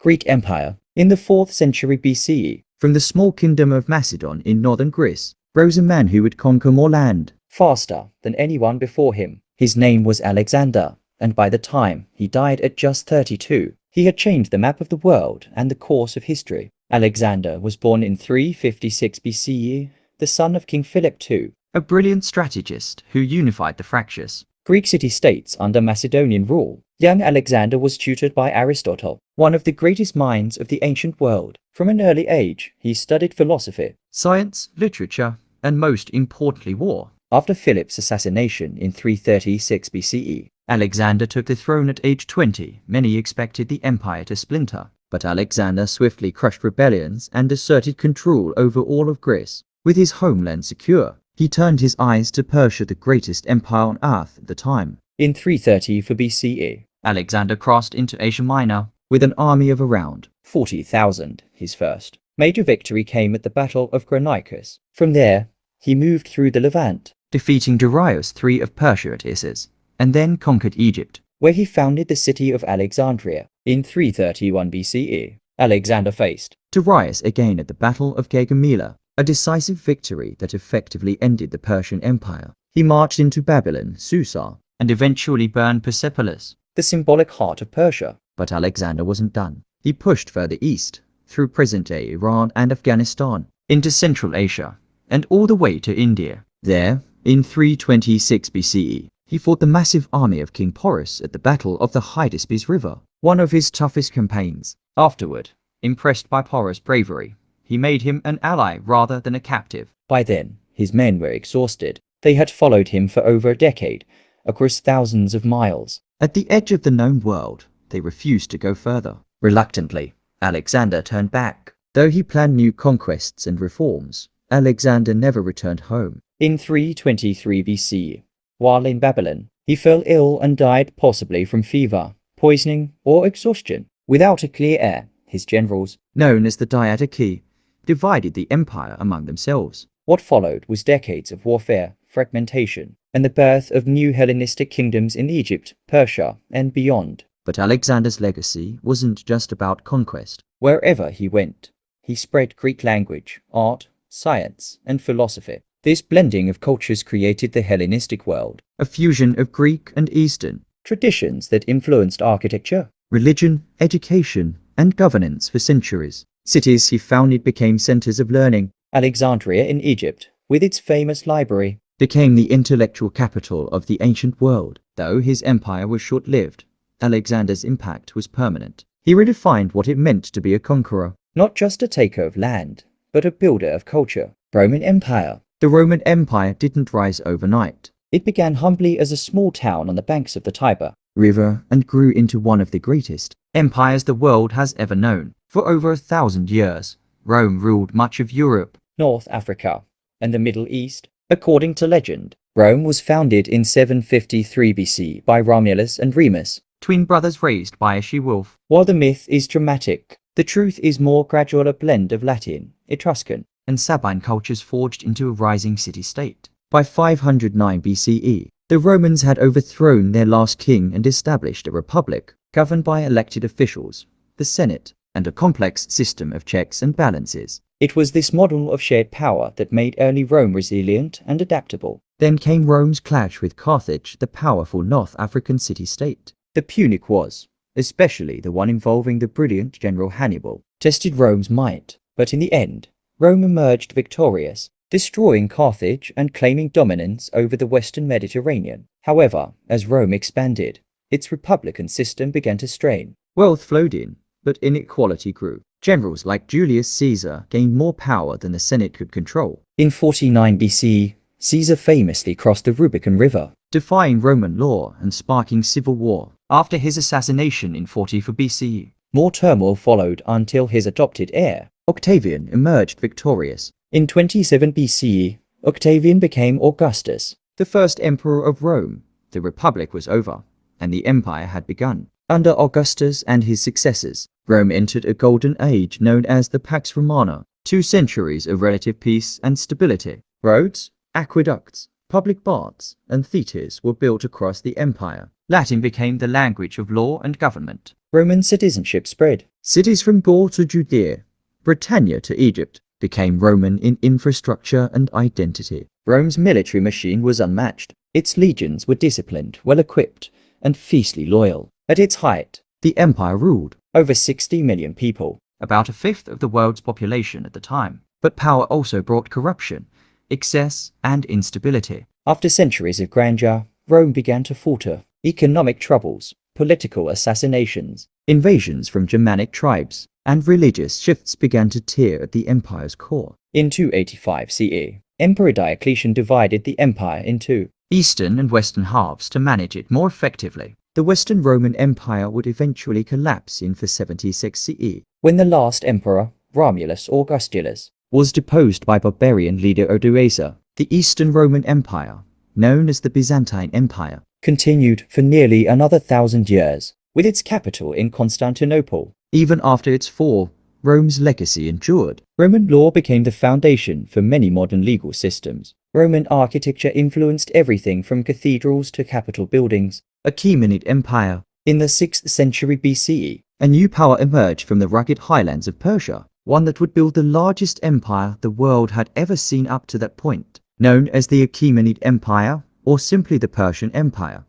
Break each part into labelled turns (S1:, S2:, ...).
S1: Greek Empire. In the 4th century BCE, from the small kingdom of Macedon in northern Greece, rose a man who would conquer more land faster than anyone before him. His name was Alexander, and by the time he died at just 32, he had changed the map of the world and the course of history. Alexander was born in 356 BCE, the son of King Philip II, a brilliant strategist who unified the fractious Greek city-states under Macedonian rule. Young Alexander was tutored by Aristotle, one of the greatest minds of the ancient world. From an early age, he studied philosophy, science, literature, and most importantly war. After Philip's assassination in 336 BCE, Alexander took the throne at age 20. Many expected the empire to splinter, but Alexander swiftly crushed rebellions and asserted control over all of Greece. With his homeland secure, he turned his eyes to Persia, the greatest empire on earth at the time. In 334 BCE, Alexander crossed into Asia Minor with an army of around 40,000. His first major victory came at the Battle of Granicus. From there, he moved through the Levant, defeating Darius III of Persia at Issus, and then conquered Egypt, where he founded the city of Alexandria. In 331 BCE, Alexander faced Darius again at the Battle of Gaugamela, a decisive victory that effectively ended the Persian Empire. He marched into Babylon, Susa, and eventually burned Persepolis, the symbolic heart of Persia. But Alexander wasn't done. He pushed further east, through present-day Iran and Afghanistan, into Central Asia, and all the way to India. There, in 326 BCE, he fought the massive army of King Porus at the Battle of the Hydaspes River, one of his toughest campaigns. Afterward, impressed by Porus' bravery, he made him an ally rather than a captive. By then, his men were exhausted. They had followed him for over a decade, across thousands of miles. At the edge of the known world, they refused to go further. Reluctantly, Alexander turned back. Though he planned new conquests and reforms, Alexander never returned home. In 323 BC, while in Babylon, he fell ill and died, possibly from fever, poisoning, or exhaustion. Without a clear heir, his generals, known as the Diadochi, divided the empire among themselves. What followed was decades of warfare, fragmentation, and the birth of new Hellenistic kingdoms in Egypt, Persia, and beyond. But Alexander's legacy wasn't just about conquest. Wherever he went, he spread Greek language, art, science, and philosophy. This blending of cultures created the Hellenistic world, a fusion of Greek and Eastern traditions that influenced architecture, religion, education, and governance for centuries. Cities he founded became centers of learning. Alexandria in Egypt, with its famous library, became the intellectual capital of the ancient world. Though his empire was short-lived, Alexander's impact was permanent. He redefined what it meant to be a conqueror, not just a taker of land, but a builder of culture. Roman Empire. The Roman Empire didn't rise overnight. It began humbly as a small town on the banks of the Tiber River and grew into one of the greatest empires the world has ever known. For over 1,000 years, Rome ruled much of Europe, North Africa, and the Middle East. According to legend, Rome was founded in 753 BC by Romulus and Remus, twin brothers raised by a she-wolf. While the myth is dramatic, the truth is more gradual, a blend of Latin, Etruscan, and Sabine cultures forged into a rising city-state. By 509 BCE, the Romans had overthrown their last king and established a republic, governed by elected officials, the Senate, and a complex system of checks and balances. It was this model of shared power that made early Rome resilient and adaptable. Then came Rome's clash with Carthage, the powerful North African city-state. The Punic Wars, especially the one involving the brilliant General Hannibal, tested Rome's might, but in the end, Rome emerged victorious, destroying Carthage and claiming dominance over the Western Mediterranean. However, as Rome expanded, its republican system began to strain. Wealth flowed in, but inequality grew. Generals like Julius Caesar gained more power than the Senate could control. In 49 BC, Caesar famously crossed the Rubicon River, defying Roman law and sparking civil war. After his assassination in 44 BC, more turmoil followed until his adopted heir, Octavian, emerged victorious. In 27 BCE, Octavian became Augustus, the first emperor of Rome. The Republic was over, and the empire had begun. Under Augustus and his successors, Rome entered a golden age known as the Pax Romana, 2 centuries of relative peace and stability. Roads, aqueducts, public baths, and theatres were built across the empire. Latin became the language of law and government. Roman citizenship spread. Cities from Gaul to Judea, Britannia to Egypt, became Roman in infrastructure and identity. Rome's military machine was unmatched. Its legions were disciplined, well-equipped, and fiercely loyal. At its height, the empire ruled over 60 million people, about a fifth of the world's population at the time. But power also brought corruption, excess, and instability. After centuries of grandeur, Rome began to falter. Economic troubles, political assassinations, invasions from Germanic tribes, and religious shifts began to tear at the empire's core. In 285 CE, Emperor Diocletian divided the empire into eastern and western halves to manage it more effectively. The Western Roman Empire would eventually collapse in 476 CE, when the last emperor, Romulus Augustulus, was deposed by barbarian leader Odoacer. The Eastern Roman Empire, known as the Byzantine Empire, continued for nearly another 1,000 years, with its capital in Constantinople. Even after its fall, Rome's legacy endured. Roman law became the foundation for many modern legal systems. Roman architecture influenced everything from cathedrals to capitol buildings. Achaemenid Empire. In the 6th century BCE, a new power emerged from the rugged highlands of Persia, one that would build the largest empire the world had ever seen up to that point. Known as the Achaemenid Empire, or simply the Persian Empire.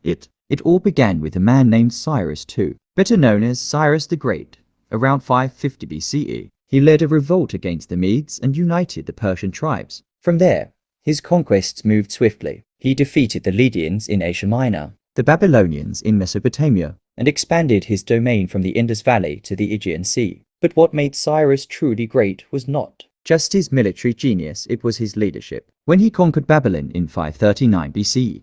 S1: It all began with a man named Cyrus II, better known as Cyrus the Great. Around 550 BCE, he led a revolt against the Medes and united the Persian tribes. From there, his conquests moved swiftly. He defeated the Lydians in Asia Minor, the Babylonians in Mesopotamia, and expanded his domain from the Indus Valley to the Aegean Sea. But what made Cyrus truly great was not just his military genius, it was his leadership. When he conquered Babylon in 539 BCE,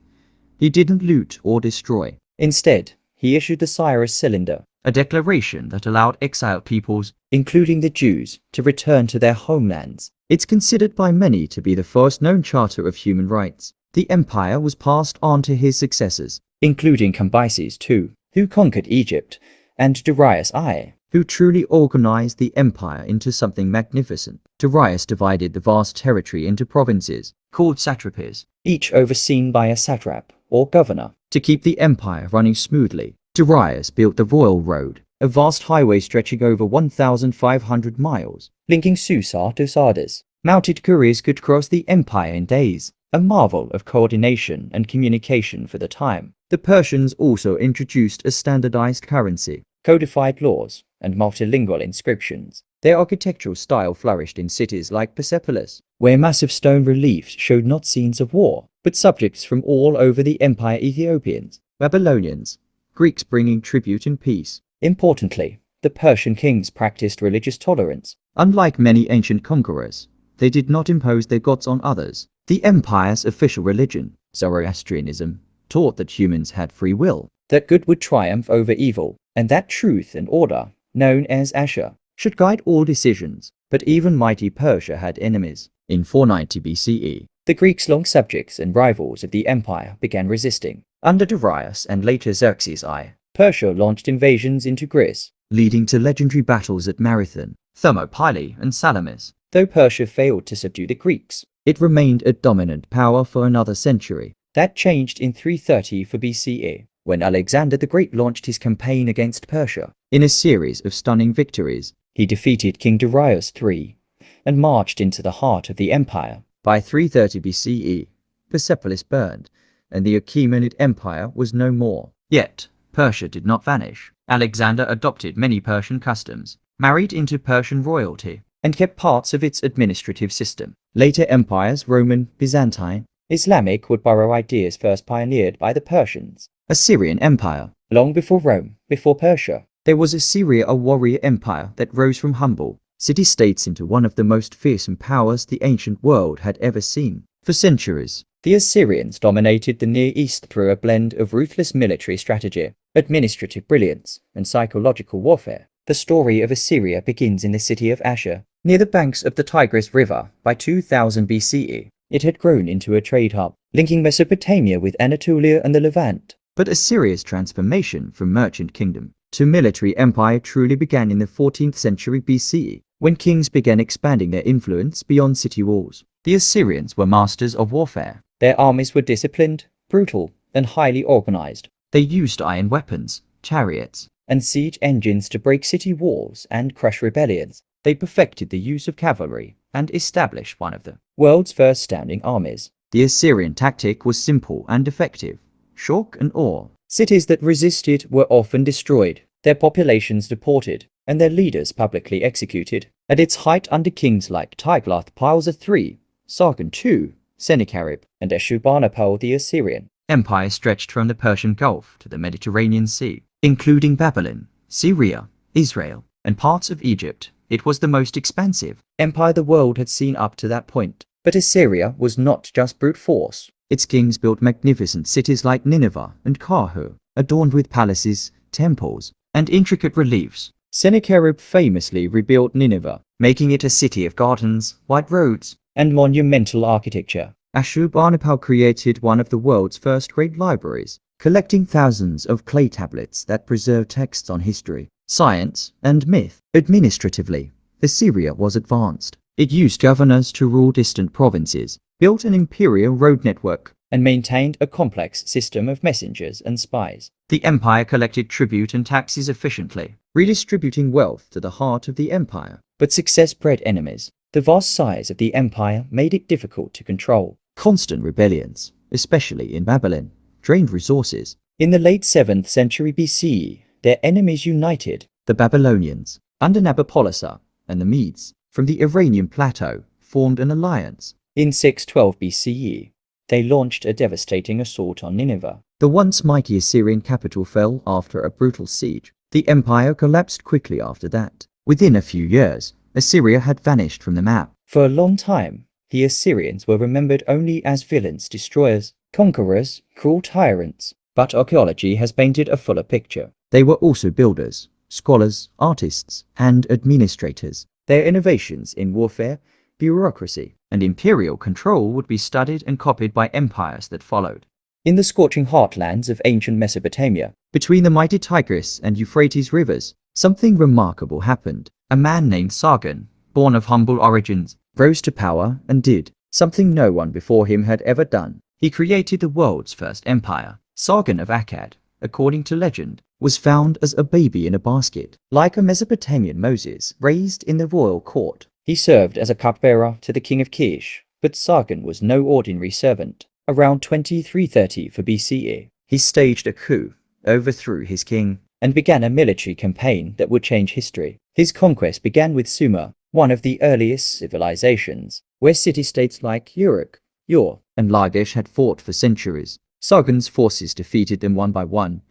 S1: he didn't loot or destroy. Instead, he issued the Cyrus Cylinder, a declaration that allowed exiled peoples, including the Jews, to return to their homelands. It's considered by many to be the first known charter of human rights. The empire was passed on to his successors, including Cambyses II, who conquered Egypt, and Darius I, who truly organized the empire into something magnificent. Darius divided the vast territory into provinces, called satrapies, each overseen by a satrap, or governor, to keep the empire running smoothly. Darius built the Royal Road, a vast highway stretching over 1,500 miles, linking Susa to Sardis. Mounted couriers could cross the empire in days, a marvel of coordination and communication for the time. The Persians also introduced a standardized currency, codified laws, and multilingual inscriptions. Their architectural style flourished in cities like Persepolis, where massive stone reliefs showed not scenes of war, but subjects from all over the empire: Ethiopians, Babylonians, Greeks bringing tribute in peace. Importantly, the Persian kings practiced religious tolerance. Unlike many ancient conquerors, they did not impose their gods on others. The empire's official religion, Zoroastrianism, taught that humans had free will, that good would triumph over evil, and that truth and order, known as Asher, should guide all decisions. But even mighty Persia had enemies. In 490 BCE, the Greeks, long subjects and rivals of the empire, began resisting. Under Darius and later Xerxes I, Persia launched invasions into Greece, leading to legendary battles at Marathon, Thermopylae, and Salamis. Though Persia failed to subdue the Greeks, it remained a dominant power for another century. That changed in 330 for BCE, when Alexander the Great launched his campaign against Persia. In a series of stunning victories, he defeated King Darius III and marched into the heart of the empire. By 330 BCE, Persepolis burned, and the Achaemenid Empire was no more. Yet, Persia did not vanish. Alexander adopted many Persian customs, married into Persian royalty, and kept parts of its administrative system. Later empires, Roman, Byzantine, Islamic, would borrow ideas first pioneered by the Persians. Assyrian Empire. Long before Rome, before Persia, there was Assyria, a warrior empire that rose from humble city-states into one of the most fearsome powers the ancient world had ever seen. For centuries, the Assyrians dominated the Near East through a blend of ruthless military strategy, administrative brilliance, and psychological warfare. The story of Assyria begins in the city of Ashur, near the banks of the Tigris River. By 2000 BCE, it had grown into a trade hub, linking Mesopotamia with Anatolia and the Levant. But Assyria's transformation from merchant kingdom to military empire truly began in the 14th century BCE, when kings began expanding their influence beyond city walls. The Assyrians were masters of warfare. Their armies were disciplined, brutal, and highly organized. They used iron weapons, chariots, and siege engines to break city walls and crush rebellions. They perfected the use of cavalry and established one of the world's first standing armies. The Assyrian tactic was simple and effective: shock and awe. Cities that resisted were often destroyed, their populations deported, and their leaders publicly executed. At its height under kings like Tiglath-Pileser III, Sargon II, Sennacherib, and Ashurbanipal, the Assyrian Empire stretched from the Persian Gulf to the Mediterranean Sea, including Babylon, Syria, Israel, and parts of Egypt. It was the most expansive empire the world had seen up to that point. But Assyria was not just brute force. Its kings built magnificent cities like Nineveh and Karhu, adorned with palaces, temples, and intricate reliefs. Sennacherib famously rebuilt Nineveh, making it a city of gardens, wide roads, and monumental architecture. Ashurbanipal created one of the world's first great libraries, collecting thousands of clay tablets that preserve texts on history, science, and myth. Administratively, Assyria was advanced. It used governors to rule distant provinces, built an imperial road network, and maintained a complex system of messengers and spies. The empire collected tribute and taxes efficiently, redistributing wealth to the heart of the empire. But success bred enemies. The vast size of the empire made it difficult to control. Constant rebellions, especially in Babylon, drained resources. In the late 7th century BCE, their enemies united: the Babylonians, under Nabopolassar, and the Medes, from the Iranian plateau, formed an alliance. In 612 BCE, they launched a devastating assault on Nineveh. The once mighty Assyrian capital fell after a brutal siege. The empire collapsed quickly after that. Within a few years, Assyria had vanished from the map. For a long time, the Assyrians were remembered only as villains, destroyers, conquerors, cruel tyrants. But archaeology has painted a fuller picture. They were also builders, scholars, artists, and administrators. Their innovations in warfare, bureaucracy, and imperial control would be studied and copied by empires that followed. In the scorching heartlands of ancient Mesopotamia, between the mighty Tigris and Euphrates rivers, something remarkable happened. A man named Sargon, born of humble origins, rose to power and did something no one before him had ever done. He created the world's first empire. Sargon of Akkad, according to legend, was found as a baby in a basket. Like a Mesopotamian Moses raised in the royal court, he served as a cupbearer to the king of Kish. But Sargon was no ordinary servant. Around 2330 for BCE, he staged a coup, overthrew his king, and began a military campaign that would change history. His conquest began with Sumer, one of the earliest civilizations, where city-states like Uruk, Ur, and Lachish had fought for centuries. Sargon's forces defeated them one by one,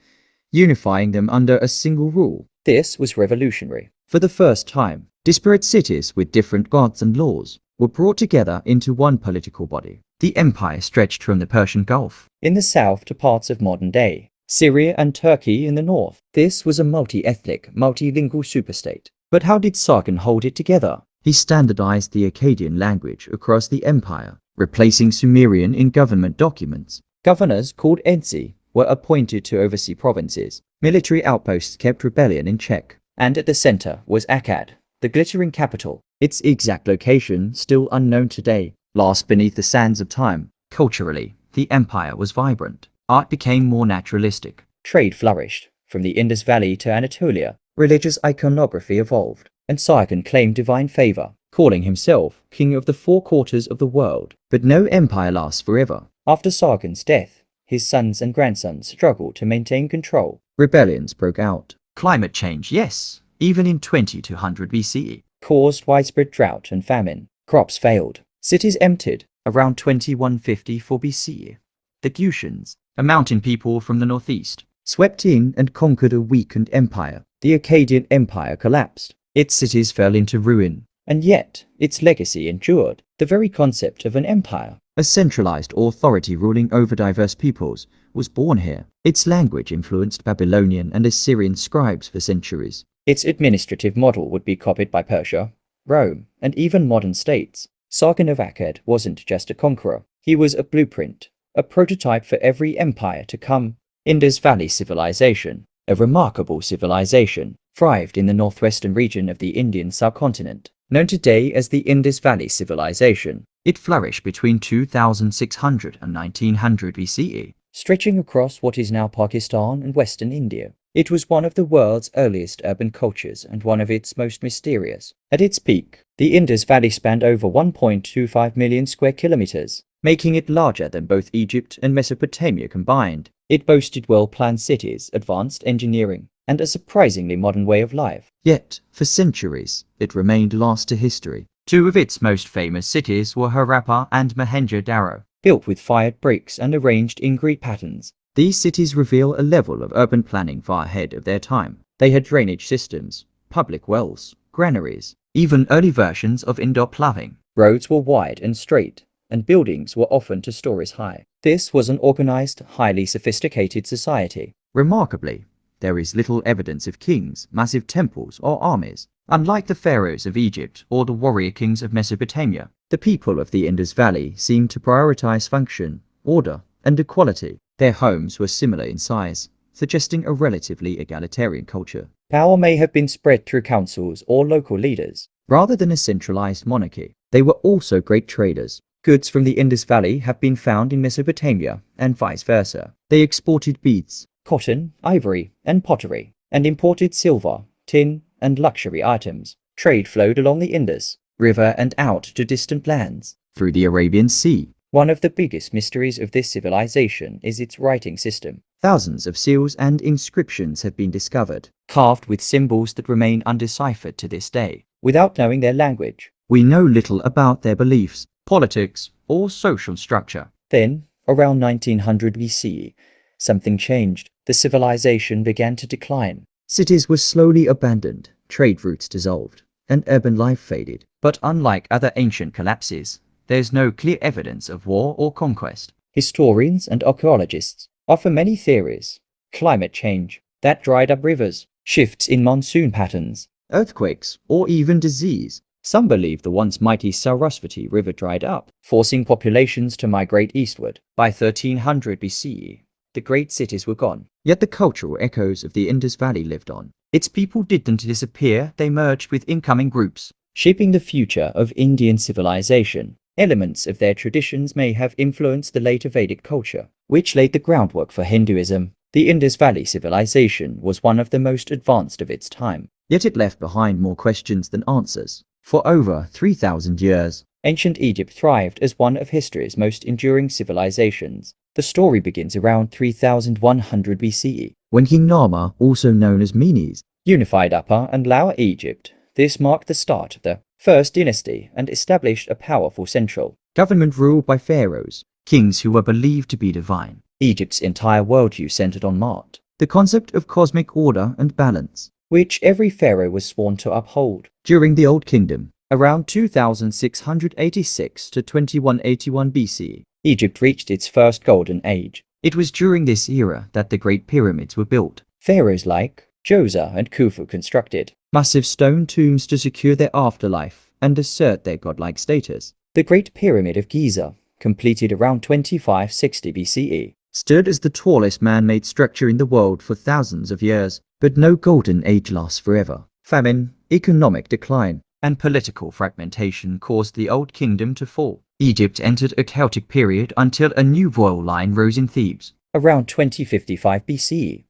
S1: unifying them under a single rule. This was revolutionary. For the first time, disparate cities with different gods and laws were brought together into one political body. The empire stretched from the Persian Gulf in the south to parts of modern-day Syria and Turkey in the north. This was a multi-ethnic, multilingual superstate. But how did Sargon hold it together? He standardized the Akkadian language across the empire, replacing Sumerian in government documents. Governors called Edzi were appointed to oversee provinces. Military outposts kept rebellion in check. And at the center was Akkad, the glittering capital, its exact location still unknown today. Lost beneath the sands of time. Culturally, the empire was vibrant. Art became more naturalistic. Trade flourished. From the Indus Valley to Anatolia, religious iconography evolved. And Sargon claimed divine favor, calling himself king of the four quarters of the world. But no empire lasts forever. After Sargon's death, his sons and grandsons struggled to maintain control. Rebellions broke out. Climate change, yes, even in 2200 BCE, caused widespread drought and famine. Crops failed. Cities emptied. Around 2154 BCE, the Gutians, a mountain people from the northeast, swept in and conquered a weakened empire. The Akkadian Empire collapsed. Its cities fell into ruin. And yet, its legacy endured. The very concept of an empire, a centralized authority ruling over diverse peoples, was born here. Its language influenced Babylonian and Assyrian scribes for centuries. Its administrative model would be copied by Persia, Rome, and even modern states. Sargon of Akkad wasn't just a conqueror. He was a blueprint, a prototype for every empire to come. Indus Valley civilization, a remarkable civilization, thrived in the northwestern region of the Indian subcontinent. Known today as the Indus Valley Civilization, it flourished between 2600 and 1900 BCE, stretching across what is now Pakistan and western India. It was one of the world's earliest urban cultures and one of its most mysterious. At its peak, the Indus Valley spanned over 1.25 million square kilometers, making it larger than both Egypt and Mesopotamia combined. It boasted well-planned cities, advanced engineering, and a surprisingly modern way of life. Yet, for centuries, it remained lost to history. Two of its most famous cities were Harappa and Mohenjo-daro, built with fired bricks and arranged in grid patterns. These cities reveal a level of urban planning far ahead of their time. They had drainage systems, public wells, granaries, even early versions of indoor plumbing. Roads were wide and straight, and buildings were often 2 stories high. This was an organized, highly sophisticated society. Remarkably, there is little evidence of kings, massive temples, or armies. Unlike the pharaohs of Egypt or the warrior kings of Mesopotamia, the people of the Indus Valley seemed to prioritize function, order, and equality. Their homes were similar in size, suggesting a relatively egalitarian culture. Power may have been spread through councils or local leaders, rather than a centralized monarchy. They were also great traders. Goods from the Indus Valley have been found in Mesopotamia, and vice versa. They exported beads, cotton, ivory, and pottery, and imported silver, tin, and luxury items. Trade flowed along the Indus River and out to distant lands, through the Arabian Sea. One of the biggest mysteries of this civilization is its writing system. Thousands of seals and inscriptions have been discovered, carved with symbols that remain undeciphered to this day. Without knowing their language, we know little about their beliefs, politics, or social structure. Then, around 1900 BCE, something changed. The civilization began to decline. Cities were slowly abandoned, trade routes dissolved, and urban life faded. But unlike other ancient collapses, there's no clear evidence of war or conquest. Historians and archaeologists offer many theories. Climate change that dried up rivers, shifts in monsoon patterns, earthquakes, or even disease. Some believe the once mighty Sarasvati River dried up, forcing populations to migrate eastward. By 1300 BCE, the great cities were gone. Yet the cultural echoes of the Indus Valley lived on. Its people didn't disappear, they merged with incoming groups, shaping the future of Indian civilization. Elements of their traditions may have influenced the later Vedic culture, which laid the groundwork for Hinduism. The Indus Valley civilization was one of the most advanced of its time, yet it left behind more questions than answers. For over 3,000 years, ancient Egypt thrived as one of history's most enduring civilizations. The story begins around 3100 BCE, when King Narmer, also known as Menes, unified Upper and Lower Egypt. This marked the start of the First Dynasty and established a powerful central government ruled by pharaohs, kings who were believed to be divine. Egypt's entire worldview centered on Ma'at, the concept of cosmic order and balance, which every pharaoh was sworn to uphold. During the Old Kingdom, around 2686 to 2181 BC, Egypt reached its first golden age. It was during this era that the Great Pyramids were built. Pharaohs like Djoser and Khufu constructed massive stone tombs to secure their afterlife and assert their godlike status. The Great Pyramid of Giza, completed around 2560 BCE, stood as the tallest man-made structure in the world for thousands of years. But no golden age lasts forever. Famine, economic decline, and political fragmentation caused the Old Kingdom to fall. Egypt entered a chaotic period until a new royal line rose in Thebes. Around 2055 BCE,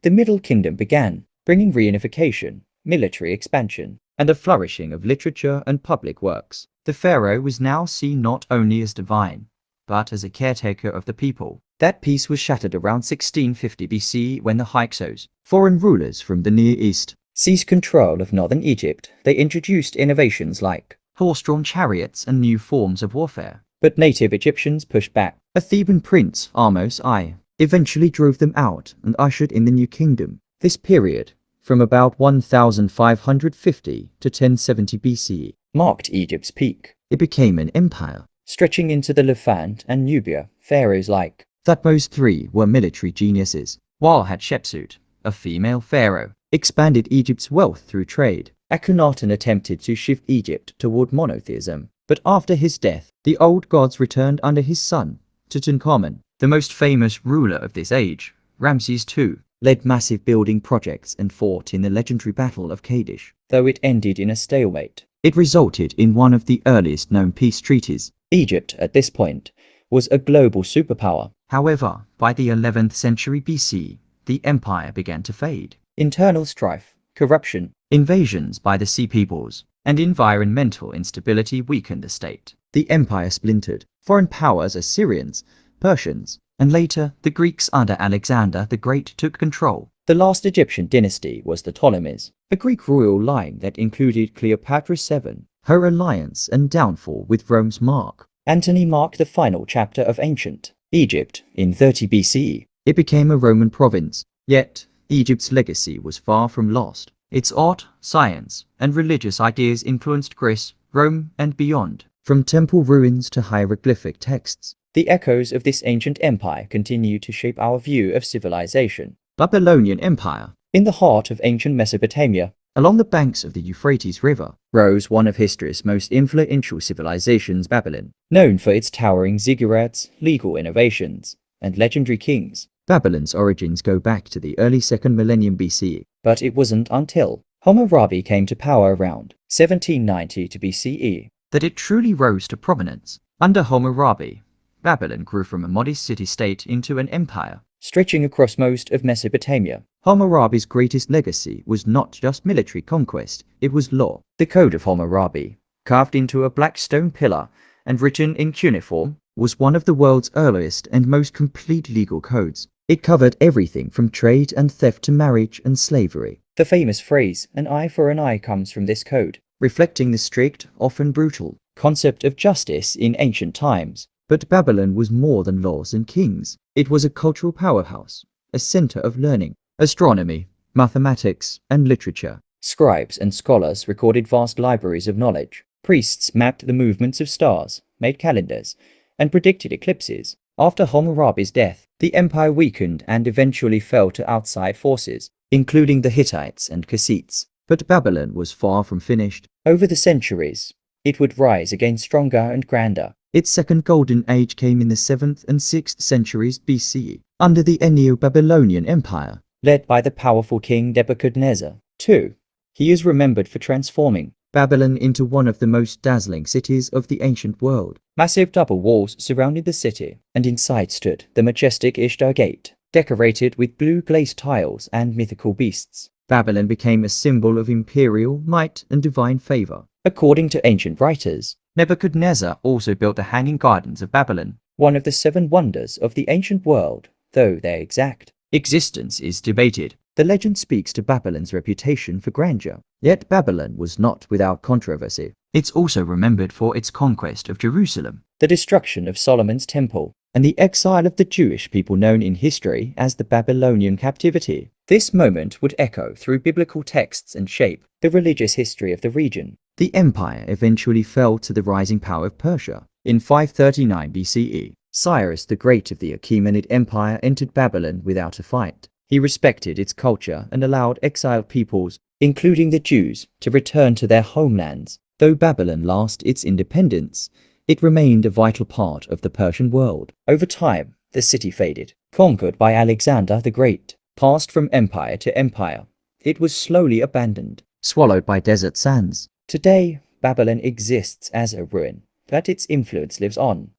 S1: the Middle Kingdom began, bringing reunification, military expansion, and a flourishing of literature and public works. The pharaoh was now seen not only as divine, but as a caretaker of the people. That peace was shattered around 1650 BC when the Hyksos, foreign rulers from the Near East, seized control of northern Egypt. They introduced innovations like horse-drawn chariots and new forms of warfare. But native Egyptians pushed back. A Theban prince, Ahmose I, eventually drove them out and ushered in the new kingdom. This period, from about 1550 to 1070 BCE, marked Egypt's peak. It became an empire, stretching into the Levant and Nubia. Pharaohs like Thutmose III were military geniuses, while Hatshepsut, a female pharaoh, expanded Egypt's wealth through trade. Akhenaten attempted to shift Egypt toward monotheism, but after his death, the old gods returned under his son, Tutankhamun. The most famous ruler of this age, Ramses II, led massive building projects and fought in the legendary Battle of Kadesh. Though it ended in a stalemate, it resulted in one of the earliest known peace treaties. Egypt, at this point, was a global superpower. However, by the 11th century BC, the empire began to fade. Internal strife, corruption, invasions by the sea peoples, and environmental instability weakened the state. The empire splintered. Foreign powers, Assyrians, Persians, and later the Greeks under Alexander the Great took control. The last Egyptian dynasty was the Ptolemies, a Greek royal line that included Cleopatra VII. Her alliance and downfall with Rome's Mark Antony marked the final chapter of ancient Egypt. In 30 BCE, it became a Roman province. Yet, Egypt's legacy was far from lost. Its art, science, and religious ideas influenced Greece, Rome, and beyond. From temple ruins to hieroglyphic texts, the echoes of this ancient empire continue to shape our view of civilization. Babylonian Empire. In the heart of ancient Mesopotamia, along the banks of the Euphrates River, rose one of history's most influential civilizations, Babylon. Known for its towering ziggurats, legal innovations, and legendary kings, Babylon's origins go back to the early 2nd millennium BCE. But it wasn't until Hammurabi came to power around 1790 to BCE that it truly rose to prominence. Under Hammurabi, Babylon grew from a modest city-state into an empire, stretching across most of Mesopotamia. Hammurabi's greatest legacy was not just military conquest, it was law. The Code of Hammurabi, carved into a black stone pillar and written in cuneiform, was one of the world's earliest and most complete legal codes. It covered everything from trade and theft to marriage and slavery. The famous phrase, "an eye for an eye," comes from this code, reflecting the strict, often brutal, concept of justice in ancient times. But Babylon was more than laws and kings. It was a cultural powerhouse, a center of learning, astronomy, mathematics, and literature. Scribes and scholars recorded vast libraries of knowledge. Priests mapped the movements of stars, made calendars, and predicted eclipses. After Hammurabi's death, the empire weakened and eventually fell to outside forces, including the Hittites and Kassites. But Babylon was far from finished. Over the centuries, it would rise again stronger and grander. Its second golden age came in the 7th and 6th centuries BCE, under the Neo-Babylonian Empire, led by the powerful king Nebuchadnezzar II. He is remembered for transforming Babylon into one of the most dazzling cities of the ancient world. Massive double walls surrounded the city, and inside stood the majestic Ishtar Gate, decorated with blue glazed tiles and mythical beasts. Babylon became a symbol of imperial might and divine favor. According to ancient writers, Nebuchadnezzar also built the Hanging Gardens of Babylon, one of the 7 wonders of the ancient world, though their exact existence is debated. The legend speaks to Babylon's reputation for grandeur. Yet Babylon was not without controversy. It's also remembered for its conquest of Jerusalem, the destruction of Solomon's temple, and the exile of the Jewish people known in history as the Babylonian captivity. This moment would echo through biblical texts and shape the religious history of the region. The empire eventually fell to the rising power of Persia. In 539 BCE, Cyrus the Great of the Achaemenid Empire entered Babylon without a fight. He respected its culture and allowed exiled peoples, including the Jews, to return to their homelands. Though Babylon lost its independence, it remained a vital part of the Persian world. Over time, the city faded. Conquered by Alexander the Great, passed from empire to empire, it was slowly abandoned, swallowed by desert sands. Today, Babylon exists as a ruin, but its influence lives on.